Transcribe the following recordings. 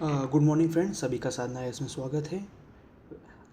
Good morning friends, सभी का साधना है इसमें स्वागत है।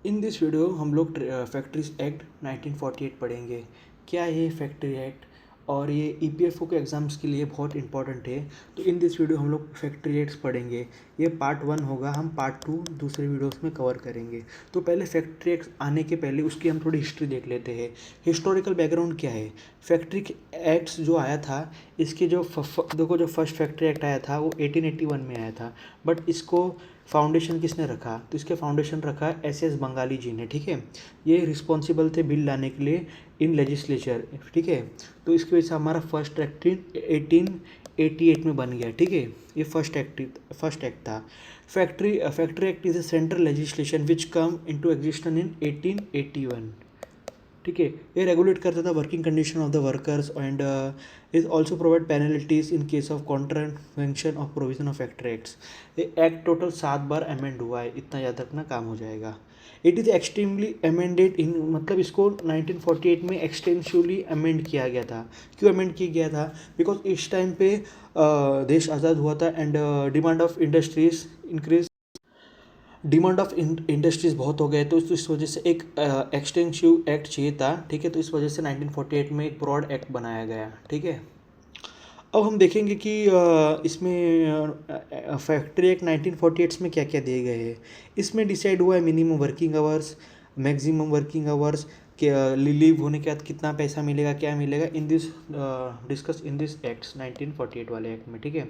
इन दिस वीडियो हम लोग फैक्ट्रीज एक्ट 1948 पढ़ेंगे। क्या है ये फैक्ट्री एक्ट और ये ईपीएफओ के एग्ज़ाम्स के लिए बहुत इंपॉर्टेंट है। तो इन दिस वीडियो हम लोग फैक्ट्री एक्ट्स पढ़ेंगे। ये पार्ट 1 होगा, हम पार्ट 2 दूसरे वीडियोस में कवर करेंगे। तो पहले फैक्ट्री एक्ट आने के पहले उसकी हम थोड़ी हिस्ट्री देख लेते हैं। हिस्टोरिकल बैकग्राउंड क्या है फैक्ट्री एक्ट्स जो आया था, इसके जो देखो, जो फर्स्ट फैक्ट्री एक्ट आया था वो 1881 में आया था। बट इसको फाउंडेशन किसने रखा, तो इसके फाउंडेशन रखा एस बंगाली जी ने। ठीक है, ये रिस्पॉन्सिबल थे बिल लाने के लिए इन लेजिस्लेचर। ठीक है, तो इसकी वजह से हमारा फर्स्ट एक्ट 1888 में बन गया। ठीक है, ये फर्स्ट एक्ट था। Factory act is a central legislation which come into existence in 1881। ठीक है, ये रेगुलेट करता था working condition of the workers and is also provide penalties in case of contravention of provision of factory acts. ये act total 7 बार amend हुआ है, इतना याद रखना काम हो जाएगा। It is extremely amended in, मतलब इसको 1948 में एक्सटेंसिवली अमेंड किया गया था। क्यों अमेंड किया गया था? बिकॉज इस टाइम पे देश आज़ाद हुआ था and demand of industries increase, demand of industries बहुत हो गए, तो इस वजह से एक एक्सटेंसिव एक्ट चाहिए था। ठीक है, तो इस वजह से 1948 में एक ब्रॉड एक्ट बनाया गया। ठीक है, अब हम देखेंगे कि इसमें फैक्ट्री एक्ट 1948 में क्या क्या दिए गए हैं। इसमें डिसाइड हुआ है minimum working hours, maximum working hours, के लीव होने के बाद कितना पैसा मिलेगा, क्या मिलेगा, in this discuss in this acts 1948 वाले एक्ट में। ठीक है,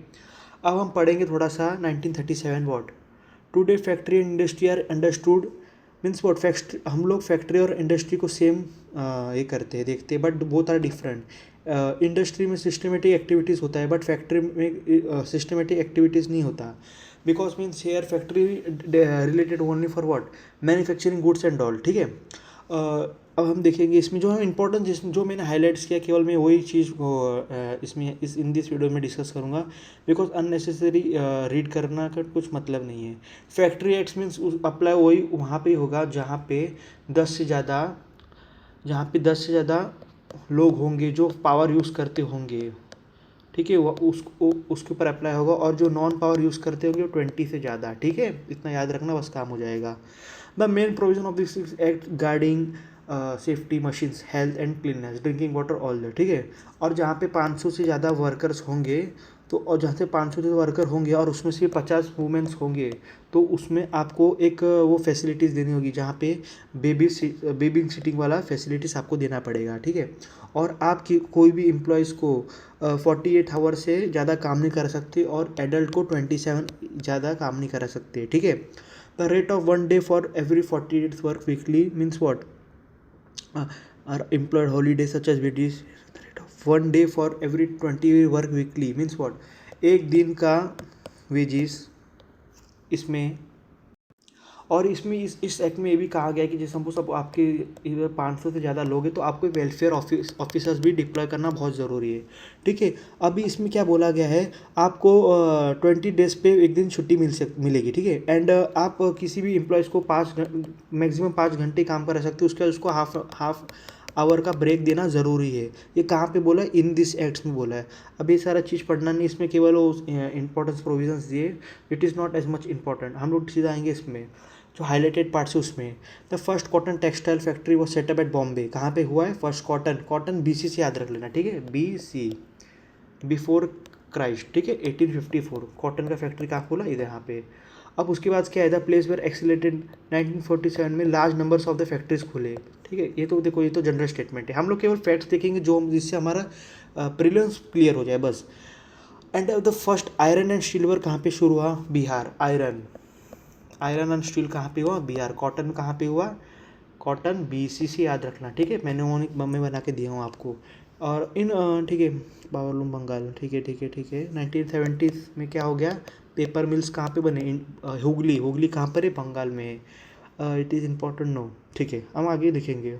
अब हम पढ़ेंगे थोड़ा सा 1937 what today factory and industry are understood. Means what, factory, हम लोग फैक्ट्री और इंडस्ट्री को सेम ये करते हैं, देखते हैं, but both are different. Industry में सिस्टमेटिक एक्टिविटीज़ होता है बट फैक्ट्री में सिस्टमेटिक एक्टिविटीज़ नहीं होता। Because means here factory related only for what, manufacturing goods and all. ठीक है, अब हम देखेंगे इसमें जो हम इंपॉर्टेंट जो मैंने हाईलाइट्स किया, केवल मैं वही चीज़ को इसमें इन दिस वीडियो में डिस्कस करूँगा। बिकॉज अननेसेसरी रीड करना का कुछ मतलब नहीं है। फैक्ट्री एक्ट्स मीन्स अप्लाई वही वहाँ पे होगा जहाँ पे 10 से ज़्यादा लोग होंगे जो पावर यूज़ करते होंगे। ठीक है, वो उसके ऊपर अप्लाई होगा, और जो नॉन पावर यूज़ करते होंगे वो 20 से ज़्यादा। ठीक है, इतना याद रखना, बस काम हो जाएगा। The main provision of this act guarding safety machines, health and cleanness, drinking water, all that. ठीक है, और जहाँ पे 500 से ज़्यादा वर्कर्स होंगे, तो और जहाँ से 500 से ज़्यादा वर्कर होंगे और उसमें से 50 वुमेन्स होंगे, तो उसमें आपको एक वो फैसिलिटीज़ देनी होगी जहाँ पे बेबी सिटिंग वाला फैसिलिटीज़ आपको देना पड़ेगा। ठीक है, और आपकी कोई भी एम्प्लॉयज़ को 48 आवर से ज़्यादा काम नहीं कर सकते, और एडल्ट को 27 ज़्यादा काम नहीं कर सकते। ठीक है, the rate of 1 day for every 48 work weekly means what are employed holidays such as wages. The rate of 1 day for every 20 work weekly means what, एक दिन का वेजेस इसमें। और इसमें इस एक्ट में ये भी कहा गया है कि जैसे सपोज अब आपके 500 से ज़्यादा लोग हैं तो आपको वेलफेयर ऑफिसर्स भी डिप्लॉय करना बहुत ज़रूरी है। ठीक है, अभी इसमें क्या बोला गया है, आपको 20 डेज़ पे एक दिन छुट्टी मिलेगी। ठीक है, एंड आप किसी भी एम्प्लॉयज़ को मैक्सिमम 5 घंटे काम करा सकते हो, उसके बाद उसको हाफ आवर का ब्रेक देना ज़रूरी है। ये कहाँ पे बोला है? इन दिस एक्ट्स में बोला है। अब ये सारा चीज़ पढ़ना नहीं, इसमें केवल वो इंपॉर्टेंस प्रोविजंस दिए, it is not as much important. हम लोग सीधा आएंगे इसमें जो हाईलाइटेड पार्ट्स है उसमें। The first cotton textile factory वो सेटअप एट बॉम्बे। कहाँ पे हुआ है? फर्स्ट कॉटन BC से याद रख लेना। ठीक है, BC, बिफोर क्राइस्ट। ठीक है, 1854 कॉटन का फैक्ट्री कहाँ खोला? इधर यहाँ पे। अब उसके बाद क्या है? द प्लेस वेयर एक्सीलेटेड 1947 में large numbers of the factories खुले। ठीक है, ये तो देखो, ये तो जनरल स्टेटमेंट है। हम लोग केवल फैक्ट्स देखेंगे जो जिससे हमारा प्रीलिम्स क्लियर हो जाए बस। And the first iron and steel work कहाँ पे शुरू हुआ? बिहार। आयरन एंड स्टील कहाँ पे हुआ? बिहार। कॉटन कहाँ पे हुआ? कॉटन BC से याद रखना। ठीक है, मैंने मम्मी बना के दिया हूँ आपको। और ठीक है, पावरलूम बंगाल। ठीक है 1970s में क्या हो गया? पेपर मिल्स कहाँ पे बने? हुगली कहाँ पर है? बंगाल में है। It is important no. ठीक है, हम आगे देखेंगे।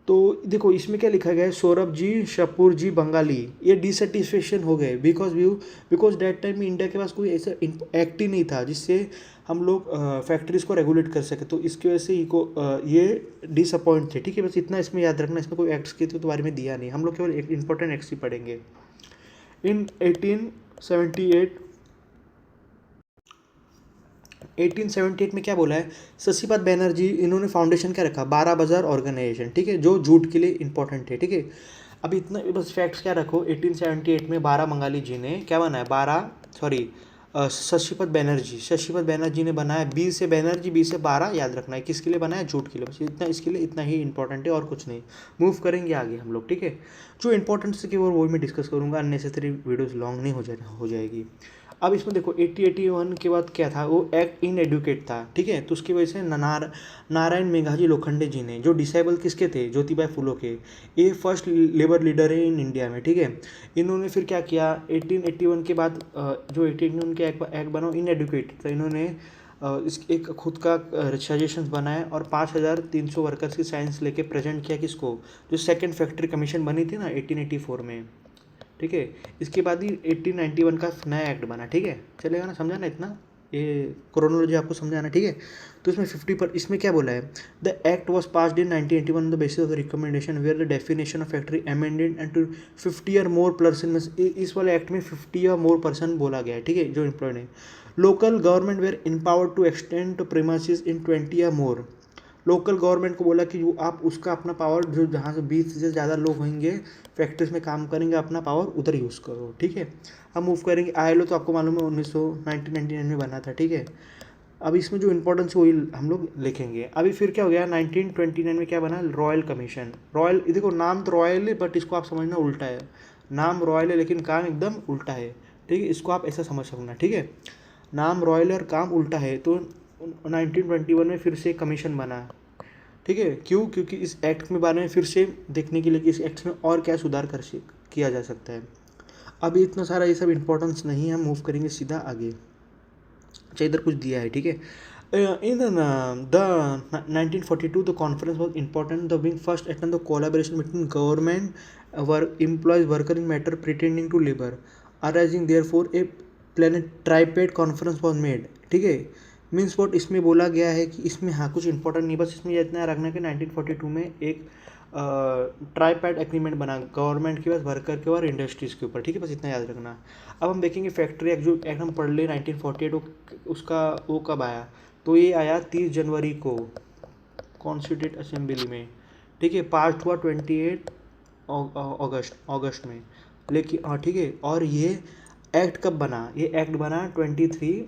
तो देखो इसमें क्या लिखा गया है, सौरभ जी, शपूर जी, बंगाली, ये डिसर्टिफिकेशन हो गए बिकॉज दैट टाइम में इंडिया के पास कोई ऐसा एक्ट ही नहीं था जिससे हम लोग फैक्ट्रीज को रेगुलेट कर सके। तो इसकी वजह से ये डिसअपॉइंट थे। ठीक है, बस इतना इसमें याद रखना, इसमें कोई एक्ट्स के तो बारे में दिया नहीं, हम लोग केवल एक इंपॉर्टेंट एक्ट्स ही पढ़ेंगे। इन 1878 1878 में क्या बोला है, शशिपाद बैनर्जी, इन्होंने फाउंडेशन क्या रखा, 12 बाजार ऑर्गेनाइजेशन, ठीक है, जो जूट के लिए इंपॉर्टेंट है, ठीक है। अब इतना बस फैक्ट्स क्या रखो, 1878 में 12 बंगाली जी ने क्या बनाया, 12 सॉरी शशिपथ बैनर्जी ने बनाया, 20 से बैनर्जी, 20 से 12 याद रखना है, किसके लिए बनाया, जूट के लिए, बस इतना, इसके लिए इतना ही इंपॉर्टेंट है और कुछ नहीं। मूव करेंगे आगे हम लोग, ठीक है। जो इंपॉर्टेंट से केवल वही मैं डिस्कस करूँगा, अननेसेसरी वीडियोज़ लॉन्ग नहीं हो जाएगी। अब इसमें देखो 80-81 के बाद क्या था, वो एक्ट इन एडुकेट था, ठीक है, तो उसकी वजह से नारायण मेघाजी लोखंडे जी ने, जो डिसेबल किसके थे, ज्योतिबा फुले के, ये फर्स्ट लेबर लीडर है इन इंडिया में, ठीक है। इन्होंने फिर क्या किया, 1881 के बाद जो 1881 के एक्ट बना इन एडुकेट, तो इन्होंने इस एक खुद का सजेशंस बनाया और 5300 वर्कर्स की साइंस लेके प्रेजेंट किया किसको, जो सेकंड फैक्ट्री कमीशन बनी थी ना 1884 में, ठीक है। इसके बाद ही 1891 का नया एक्ट बना, ठीक है, चलेगा ना, समझा ना इतना, ये क्रोनोलॉजी आपको समझाना, ठीक है। तो इसमें 50 पर इसमें क्या बोला है, the act was passed in 1981 on the basis of the recommendation where the definition of factory amended and to 50 और मोर पर्सन, इस वाले एक्ट में 50 और मोर पर्सन बोला गया है, ठीक है, जो एम्प्लॉयड है। Local government were empowered to extend to premises in 20 या मोर, लोकल गवर्नमेंट को बोला कि वो आप उसका अपना पावर, जो जहाँ से 20 से ज़्यादा लोग होंगे फैक्ट्रीज में काम करेंगे, अपना पावर उधर यूज़ करो, ठीक है। हम मूव करेंगे, ILO तो आपको मालूम है 1999 में बना था, ठीक है। अब इसमें जो इंपॉर्टेंस है वही हम लोग लिखेंगे। अभी फिर क्या हो गया, 1929 में क्या बना, रॉयल कमीशन। रॉयल, देखो नाम तो रॉयल है बट इसको आप समझना उल्टा है, नाम रॉयल है लेकिन काम एकदम उल्टा है, ठीक है, इसको आप ऐसा समझ सकना, ठीक है। नाम रॉयल है और काम उल्टा है, तो 1921 में फिर से कमीशन बना, ठीक है। क्यों, क्योंकि इस एक्ट में बारे में फिर से देखने के लिए कि इस एक्ट में और क्या सुधार किया जा सकता है। अभी इतना सारा ये सब इंपॉर्टेंस नहीं है, हम मूव करेंगे सीधा आगे। अच्छा, इधर कुछ दिया है, ठीक है। In the 1942 the conference was important, the being first attempt the collaboration between government employers worker in matter pertaining to labour arising therefore a plenary tripartite conference was made, ठीक है। मीन्स वॉट, इसमें बोला गया है कि इसमें हाँ कुछ इंपॉर्टेंट नहीं, बस इसमें इतना रखना है कि 1942 में एक ट्राईपैड एग्रीमेंट बना, गवर्नमेंट के पास, वर्कर के और इंडस्ट्रीज़ के ऊपर, ठीक है, बस इतना याद रखना। अब हम देखेंगे फैक्ट्री एक्ट, जो एक्ट हम पढ़ ले 1948, उसका वो कब आया, तो ये आया 30 जनवरी को कॉन्स्टिट्यूट असेंबली में, ठीक है। पास हुआ 28 अगस्त में, लेकिन हाँ ठीक है। और ये एक्ट कब बना, ये एक्ट बना 23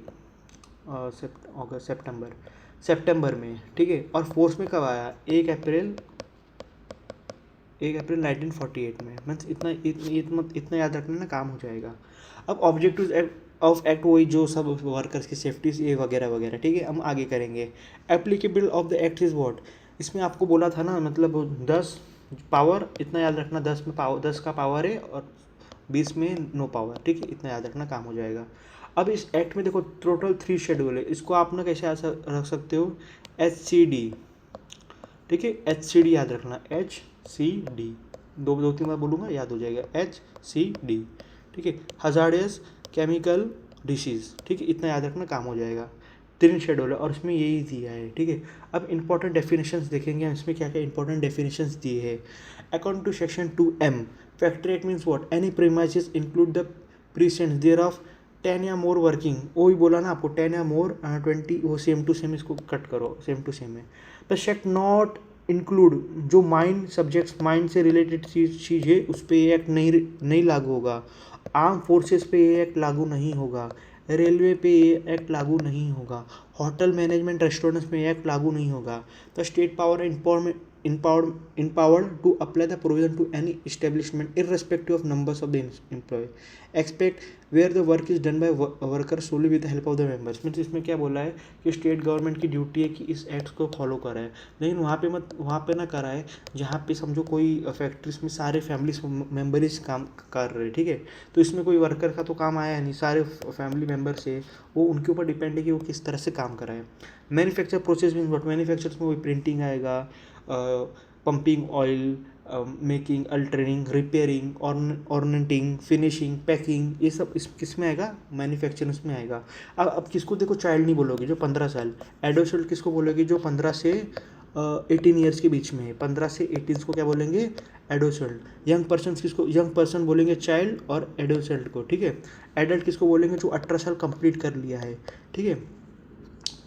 सितंबर में, ठीक है। और फोर्स में कब आया, 1 अप्रैल 1948 में। मीन्स इतना याद रखना ना, काम हो जाएगा। अब ऑब्जेक्टिव ऑफ एक्ट वही जो सब वर्कर्स की सेफ्टीज ये वगैरह वगैरह, ठीक है, हम आगे करेंगे। Applicable of the act is what, इसमें आपको बोला था ना, मतलब 10 पावर, इतना याद रखना, 10 में पावर, 10 का पावर है और 20 में नो पावर, ठीक है, इतना याद रखना, काम हो जाएगा। अब इस एक्ट में देखो टोटल 3 शेड्यूल है, इसको आप ना कैसे रख सकते हो, HCD, ठीक है, HCD याद रखना, HCD, दो 3 बार बोलूँगा, याद हो जाएगा, HCD, ठीक है। हजार्डियस केमिकल डिसीज़, ठीक है, इतना याद रखना, काम हो जाएगा। 3 शेड्यूल है और इसमें यही दिया है, ठीक है। अब इंपॉर्टेंट डेफिनेशंस देखेंगे हम, इसमें क्या क्या इंपॉर्टेंट डेफिनेशंस दिए हैं। According to section 2M, factory act means what, any premises include the precincts thereof 10 या मोर वर्किंग, वो ही बोला ना आपको, 10 या मोर 20, वो सेम टू सेम, इसको कट करो, सेम टू सेम है। द सेक्ट नॉट इंक्लूड, जो माइंड सब्जेक्ट्स, माइंड से रिलेटेड चीज़ है उस पर ये एक्ट नहीं लागू होगा। आर्म फोर्सेस पे ये एक्ट लागू नहीं होगा, रेलवे पे ये एक्ट लागू नहीं होगा, होटल मैनेजमेंट रेस्टोरेंट्स में ये एक्ट लागू नहीं होगा। The state power empowered to apply the provision to any establishment irrespective of numbers of the employee except where the work is done by workers solely with the help of the members। Means इसमें क्या बोला है कि state government की duty है कि इस act को फॉलो कराए, लेकिन वहाँ पे ना कराए जहाँ पे समझो कोई फैक्ट्रीज में सारे फैमिली मेम्बर्स काम कर रहे, ठीक है। तो इसमें कोई वर्कर का तो काम आया नहीं, सारे फैमिली मेम्बर से वो उनके ऊपर डिपेंड है कि वो किस तरह से काम कराए। Manufacture process means what, manufactures में वही प्रिंटिंग आएगा, pumping oil, making, altering, repairing, ornamenting, finishing, packing, ये सब किस में आएगा, मैन्युफैक्चरिंग में आएगा। अब किसको देखो चाइल्ड नहीं बोलोगे जो 15 साल, एडोल्ट किसको बोलोगे जो 15 से 18 ईयर्स के बीच में है, 15 से 18 को क्या बोलेंगे, एडोल्ट। यंग पर्सन किसको, यंग पर्सन बोलेंगे चाइल्ड और एडोल्ट को, ठीक है। एडल्ट किसको बोलेंगे जो 18 साल कंप्लीट कर लिया है, ठीक है।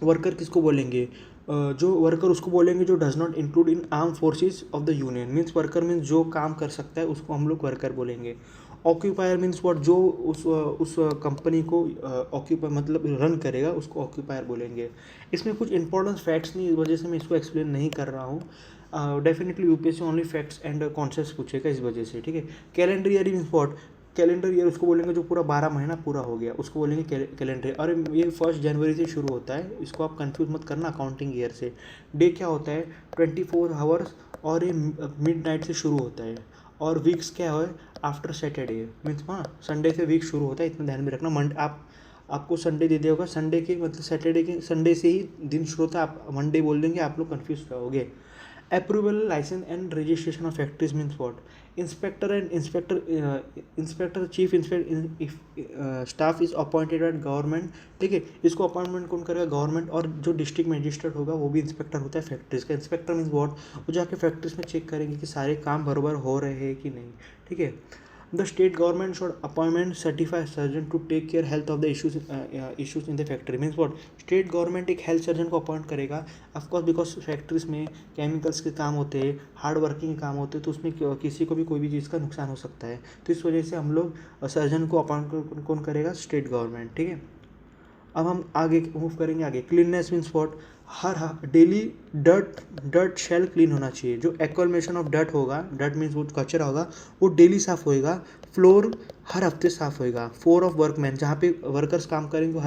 वर्कर किसको बोलेंगे? जो वर्कर उसको बोलेंगे जो does not include in arm forces of the union. Means worker means जो काम कर सकता है उसको हम लोग वर्कर बोलेंगे। ऑक्यूपायर मीन्स व्हाट, जो उस कंपनी को ऑक्यूपाई मतलब रन करेगा उसको ऑक्यूपायर बोलेंगे। इसमें कुछ इंपॉर्टेंट फैक्ट्स नहीं, इस वजह से मैं इसको एक्सप्लेन नहीं कर रहा हूँ। Definitely UPSC only facts and concepts पूछेगा इस वजह से, ठीक है। Calendar year means what, calendar year उसको बोलेंगे जो पूरा 12 महीना पूरा हो गया उसको बोलेंगे कैलेंडर। और ये 1 जनवरी से शुरू होता है, इसको आप कंफ्यूज मत करना अकाउंटिंग ईयर से। डे क्या होता है? 24 आवर्स, और ये मिडनाइट से शुरू होता है। और वीक्स क्या है? आफ्टर सैटरडे मीन्स, हाँ, संडे से वीक शुरू होता है, इतना ध्यान में रखना। आपको संडे दे दिया होगा, संडे के मतलब सैटरडे के संडे से ही दिन शुरू होता है, आप मंडे बोल देंगे, आप लोग कन्फ्यूज रहोगे। Approval licence and registration of factories means what, inspector chief staff is appointed at government, ठीक है। इसको अपॉइंटमेंट कौन करेगा? गवर्नमेंट। और जो डिस्ट्रिक्ट मजिस्ट्रेट होगा वो भी इंस्पेक्टर होता है फैक्ट्रीज का। इंस्पेक्टर मीन्स व्हाट, वो जाके फैक्ट्रीज में चेक करेंगे कि सारे काम बराबर हो रहे हैं कि नहीं, ठीक है। The state government should appointment certified surgeon to take care health of the issues in the factory means what, state government एक हेल्थ सर्जन को अपॉइंट करेगा। ऑफकोर्स बिकॉज फैक्ट्रीज में केमिकल्स के काम होते हैं, हार्ड वर्किंग के काम होते हैं, तो उसमें किसी को भी कोई भी चीज़ का नुकसान हो सकता है। तो इस वजह से हम लोग सर्जन को अपॉइंट कौन करेगा? स्टेट गवर्नमेंट, ठीक है। अब हम आगे मूव करेंगे। आगे क्लीननेस मीन्स व्हाट, हर डेली डर्ट शेल क्लीन होना चाहिए। जो एक्वलमेशन ऑफ डर्ट होगा, डर्ट मीन्स वो कचरा होगा, वो डेली साफ होएगा। फ्लोर हर हफ्ते साफ होएगा। फ्लोर ऑफ वर्कमैन, जहाँ पे वर्कर्स काम करेंगे वो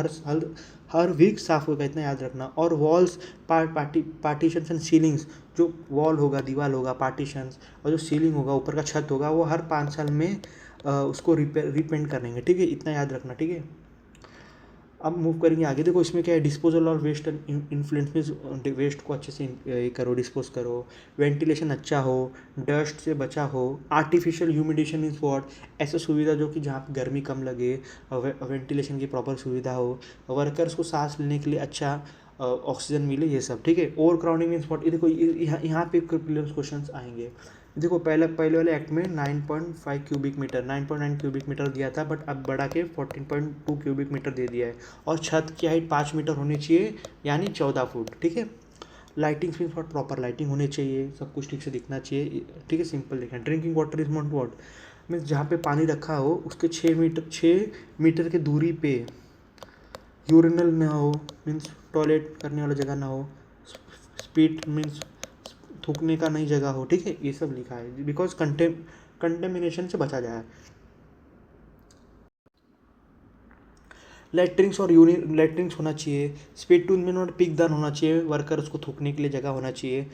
हर वीक साफ होगा, इतना याद रखना। और वॉल्स, पार्टीशंस एंड सीलिंग्स, जो वॉल होगा, दीवार होगा, पार्टीशंस, और जो सीलिंग होगा, ऊपर का छत होगा, वो हर 5 साल में उसको रिपेंट करेंगे, ठीक है, इतना याद रखना, ठीक है। अब मूव करेंगे आगे। देखो इसमें क्या है, डिस्पोजल और वेस्ट इन्फ्लुएंस में वेस्ट को अच्छे से करो, डिस्पोज करो। वेंटिलेशन अच्छा हो, डस्ट से बचा हो। आर्टिफिशियल ह्यूमिडेशन मीन्स व्हाट, ऐसा सुविधा जो कि जहाँ पे गर्मी कम लगे, वेंटिलेशन की प्रॉपर सुविधा हो, वर्कर्स को सांस लेने के लिए अच्छा ऑक्सीजन मिले, ये सब, ठीक है। ओवर क्राउडिंग मीन्स व्हाट, ये देखो यहाँ पे क्वेश्चन आएंगे। देखो पहले वाले एक्ट में 9.5 क्यूबिक मीटर, 9.9 क्यूबिक मीटर दिया था, बट अब बढ़ा के 14.2 क्यूबिक मीटर दे दिया है। और छत की हाइट 5 मीटर होनी चाहिए, यानी 14 फुट, ठीक है। Lighting means what, proper lighting होनी चाहिए, सब कुछ ठीक से दिखना चाहिए, ठीक है, सिंपल लिखा है। Drinking water is not what, means जहाँ पे पानी रखा हो उसके 6 मीटर की दूरी पे यूरिनल ना हो, मीन्स टॉयलेट करने वाला जगह ना हो। स्पीड मीन्स थूकने का नई जगह हो, ठीक है, ये सब लिखा है बिकॉज कंटेमिनेशन से बचा जाए। लेटरिंग्स और यूरिन, लेटरिंग्स होना चाहिए। स्पीड टूल में नॉट पिक दान होना चाहिए, वर्कर उसको थूकने के लिए जगह होना चाहिए।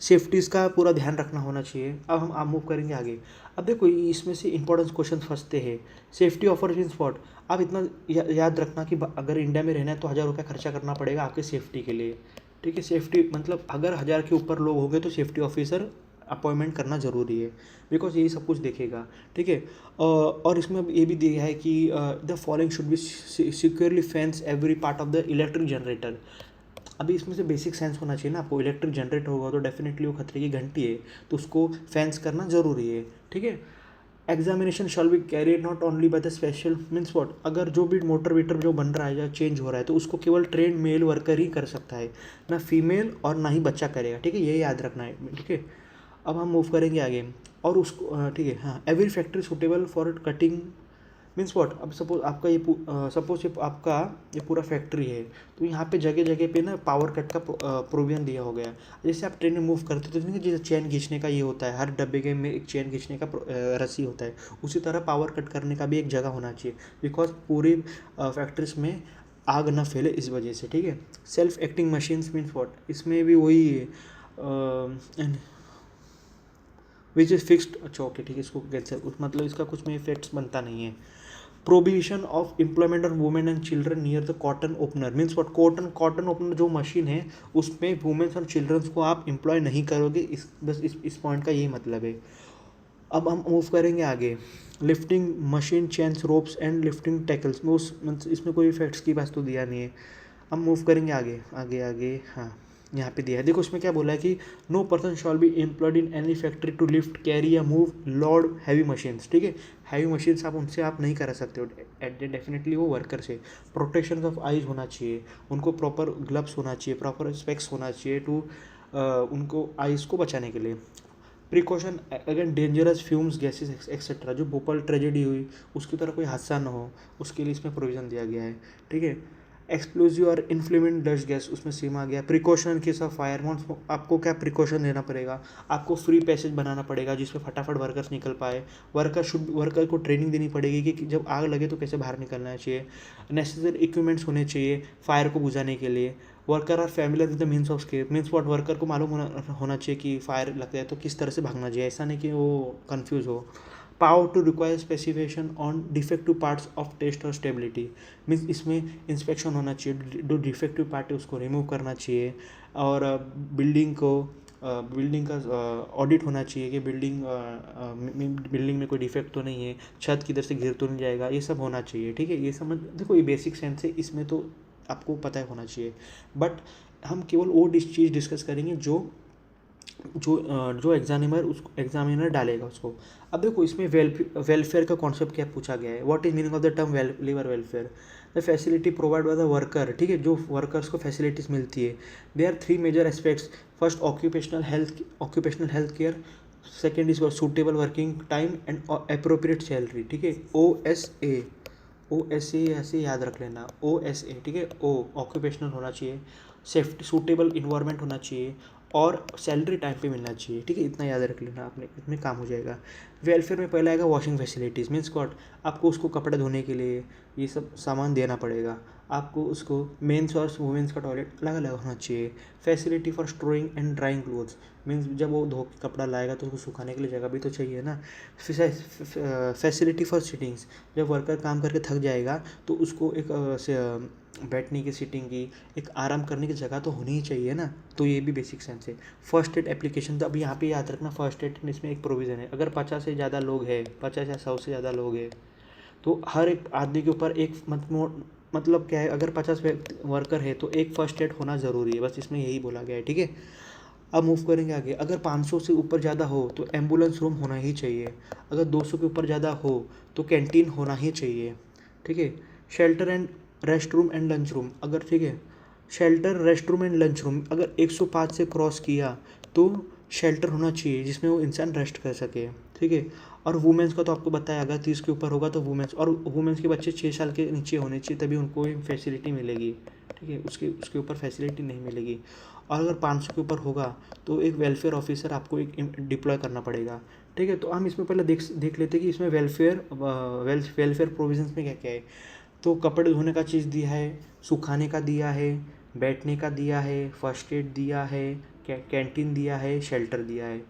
सेफ्टीज़ का पूरा ध्यान रखना होना चाहिए। अब हम आप मूव करेंगे आगे। अब देखो इसमें से इंपॉर्टेंट क्वेश्चन फंसते हैं। सेफ्टी ऑफर मीन्स व्हाट, आप इतना याद रखना कि अगर इंडिया में रहना है तो 1000 रुपये खर्चा करना पड़ेगा आपके सेफ्टी के लिए, ठीक है। सेफ्टी मतलब अगर 1000 के ऊपर लोग होंगे तो सेफ्टी ऑफिसर अपॉइंटमेंट करना ज़रूरी है, बिकॉज यही सब कुछ देखेगा, ठीक है। और इसमें ये भी दिया है कि the following should be securely fence every part of the electric generator. अभी इसमें से बेसिक सेंस होना चाहिए ना आपको, इलेक्ट्रिक जनरेटर होगा तो डेफिनेटली वो खतरे की घंटी है, तो उसको फेंस करना ज़रूरी है, ठीक है। Examination shawl be carried not only by the special means what, अगर जो भी मोटर वीटर जो बन रहा है या चेंज हो रहा है तो उसको केवल ट्रेन मेल वर्कर ही कर सकता है, ना फीमेल और ना ही बच्चा करेगा, ठीक है, ये याद रखना है, ठीक है। अब हम मूव करेंगे आगे। और उसको ठीक है, हाँ, every factory suitable for cutting means what, अब सपोज आपका ये सपोज आपका ये पूरा फैक्ट्री है, तो यहाँ पे जगह जगह पे ना पावर कट का प्रोविजन दिया हो गया। जैसे आप ट्रेन में मूव करते हो तो जैसे चेन खींचने का ये होता है, हर डब्बे के में एक चेन खींचने का रस्सी होता है, उसी तरह पावर कट करने का भी एक जगह होना चाहिए, बिकॉज पूरी फैक्ट्रीज में आग ना फैले इस वजह से, ठीक है। Self acting machines means what, इसमें भी वही है विच इज़ फिक्स्ड, अच्छा ओके ठीक है, इसको कैंसिल, मतलब इसका कुछ में इफेक्ट्स बनता नहीं है। Provision of employment of women and children near the cotton opener means what, cotton opener जो मशीन है उसमें वुमेन्स और चिल्ड्रंस को आप एम्प्लॉय नहीं करोगे, बस इस पॉइंट का यही मतलब है। अब हम मूव करेंगे आगे। Lifting machine chains ropes and lifting tackles में इसमें कोई इफेक्ट्स की बात तो दिया नहीं है। हम मूव करेंगे आगे आगे आगे, हाँ, यहाँ पे दिया है, देखो इसमें क्या बोला है कि no person shall be employed in any factory to lift carry या मूव लोड हैवी मशीन्स, ठीक है। हैवी मशीन्स आप उनसे आप नहीं करा सकते हो, डेफिनेटली वो वर्कर से। प्रोटेक्शन ऑफ आइज होना चाहिए, उनको प्रॉपर ग्लव्स होना चाहिए, प्रॉपर स्पेक्स होना चाहिए टू उनको आइज़ को बचाने के लिए। Precaution against dangerous fumes gases etcetera, जो भोपाल ट्रेजेडी हुई उसकी तरह कोई हादसा ना हो, उसके लिए इसमें प्रोविज़न दिया गया है, ठीक है। एक्सप्लोजिव और इन्फ्लेमेंट डस्ट गैस उसमें सेम आ गया। प्रिकॉशन केस ऑफ फायर, आपको क्या प्रिकॉशन लेना पड़ेगा, आपको फ्री पैसेज बनाना पड़ेगा जिसमें फटाफट वर्कर्स निकल पाए। वर्कर को ट्रेनिंग देनी पड़ेगी कि जब आग लगे तो कैसे बाहर निकलना चाहिए। नेसेसरी इक्विपमेंट्स होने चाहिए फायर को बुझाने के लिए। Worker are familiar with the means of escape, means what, worker को मालूम होना चाहिए कि फायर लगता है तो किस तरह से भागना चाहिए, ऐसा नहीं कि वो कन्फ्यूज़ हो। Power to require specification on defective parts of test और स्टेबिलिटी, मीन्स इसमें इंस्पेक्शन होना चाहिए, जो डिफेक्टिव पार्ट है उसको रिमूव करना चाहिए। और बिल्डिंग का ऑडिट होना चाहिए कि बिल्डिंग में कोई डिफेक्ट तो नहीं है, छत किधर से गिर तो नहीं जाएगा, ये सब होना चाहिए, ठीक है। ये समझ, देखो ये बेसिक सेंस है, इसमें तो आपको पता है होना चाहिए। बट हम केवल वो चीज़ डिस्कस करेंगे जो जो जो एग्जामिनर डालेगा उसको। अब देखो इसमें वेलफेयर का कॉन्सेप्ट क्या पूछा गया है, what is meaning of the term labour welfare. The facility provide by the worker, ठीक है, जो वर्कर्स को फैसिलिटीज़ मिलती है। They are 3 major aspects. First occupational health care, second is suitable working time and appropriate salary, ठीक है। OSA ऐसे याद रख लेना, OSA, ठीक है। ऑक्यूपेशनल होना चाहिए, सेफ्टी सूटेबल इन्वायरमेंट होना चाहिए और सैलरी टाइम पे मिलना चाहिए, ठीक है। इतना याद रख लेना आपने, इसमें काम हो जाएगा। वेलफेयर में पहला आएगा वॉशिंग फैसिलिटीज़, मीन्स व्हाट, आपको उसको कपड़े धोने के लिए ये सब सामान देना पड़ेगा। आपको उसको मेंस और वुमेंस का टॉयलेट अलग अलग होना चाहिए। Facility for storing and drawing clothes, means जब वो धो के कपड़ा लाएगा तो उसको सुखाने के लिए जगह भी तो चाहिए ना। फैसिलिटी फॉर सिटिंग्स, जब वर्कर काम करके थक जाएगा तो उसको एक बैठने की, सीटिंग की, एक आराम करने की जगह तो होनी ही चाहिए ना, तो ये भी बेसिक सेंस है। फर्स्ट एड एप्लीकेशन, तो अब यहाँ पे याद रखना फर्स्ट एड इसमें एक प्रोविज़न है, अगर 50 से ज़्यादा लोग हैं, 50 या 100 से ज़्यादा लोग हैं तो हर एक आदमी के ऊपर एक मतलब क्या है, अगर 50 वर्कर है तो एक फर्स्ट एड होना ज़रूरी है, बस इसमें यही बोला गया है, ठीक है। अब मूव करेंगे आगे। अगर 500 से ऊपर ज़्यादा हो तो एम्बुलेंस रूम होना ही चाहिए। अगर 200 के ऊपर ज़्यादा हो तो कैंटीन होना ही चाहिए, ठीक है। Shelter and rest room and lunch room, अगर, ठीक है, shelter, rest room and lunch room अगर 105 से क्रॉस किया तो शेल्टर होना चाहिए जिसमें वो इंसान रेस्ट कर सके, ठीक है। और वुमेंस का तो आपको बताया, अगर 30 के ऊपर होगा तो वुमेंस के बच्चे 6 साल के नीचे होने चाहिए, तभी उनको फैसिलिटी मिलेगी, ठीक है। उसके ऊपर फैसिलिटी नहीं मिलेगी। और अगर 500 के ऊपर होगा तो एक वेलफेयर ऑफिसर आपको एक डिप्लॉय करना पड़ेगा, ठीक है। तो हम इसमें पहले देख लेते हैं कि इसमें वेलफेयर प्रोविजंस में क्या क्या है। तो कपड़े धोने का चीज़ दिया है, सुखाने का दिया है, बैठने का दिया है, फर्स्ट एड दिया है, कैंटीन दिया है, शेल्टर दिया है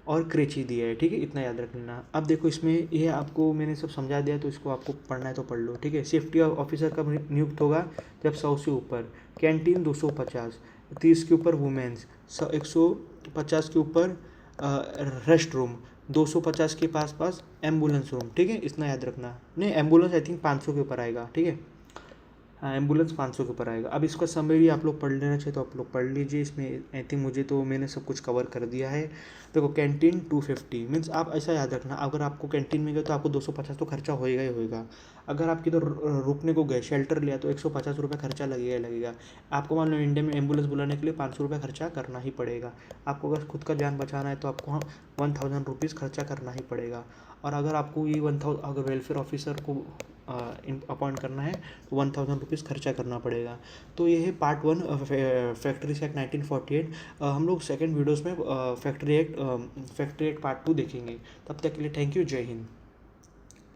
और क्रेची दिया है, ठीक है। इतना याद रख लेना। अब देखो इसमें ये आपको मैंने सब समझा दिया, तो इसको आपको पढ़ना है तो पढ़ लो, ठीक है। सेफ्टी ऑफिसर कब नियुक्त होगा, जब 100 से ऊपर। कैंटीन 250, 30 के ऊपर वुमेंस, 150 के ऊपर रेस्ट रूम, 250 के पास एम्बुलेंस रूम, ठीक है। इतना याद रखना। नहीं, एम्बुलेंस आई थिंक 500 के ऊपर आएगा, ठीक है। हाँ, एम्बुलेंस 500 के ऊपर आएगा। अब इसका समरी आप लोग पढ़ लेना चाहिए तो आप लोग पढ़ लीजिए। इसमें आई थिंक मैंने सब कुछ कवर कर दिया है। देखो कैंटीन 250, मीन्स आप ऐसा याद रखना, अगर आपको कैंटीन में गए तो आपको 250 तो खर्चा होएगा ही होएगा। अगर आप किधर रुकने को गए, शेल्टर लिया, तो 150 रुपये खर्चा लगेगा ही लगेगा। आपको मान लो इंडिया में एम्बुलेंस बुलाने के लिए 500 रुपये खर्चा करना ही पड़ेगा। आपको अगर खुद का जान बचाना है तो आपको 1000 रुपीज़ खर्चा करना ही पड़ेगा। और अगर आपको ये 1000, अगर वेलफेयर ऑफिसर को अपॉइंट करना है तो 1000 रुपीज़ खर्चा करना पड़ेगा। तो ये है पार्ट 1 फैक्ट्रीज एक्ट 1948। हम लोग सेकेंड वीडियोज़ में फैक्ट्री एक्ट पार्ट 2 देखेंगे। तब तक के लिए थैंक यू, जय हिंद।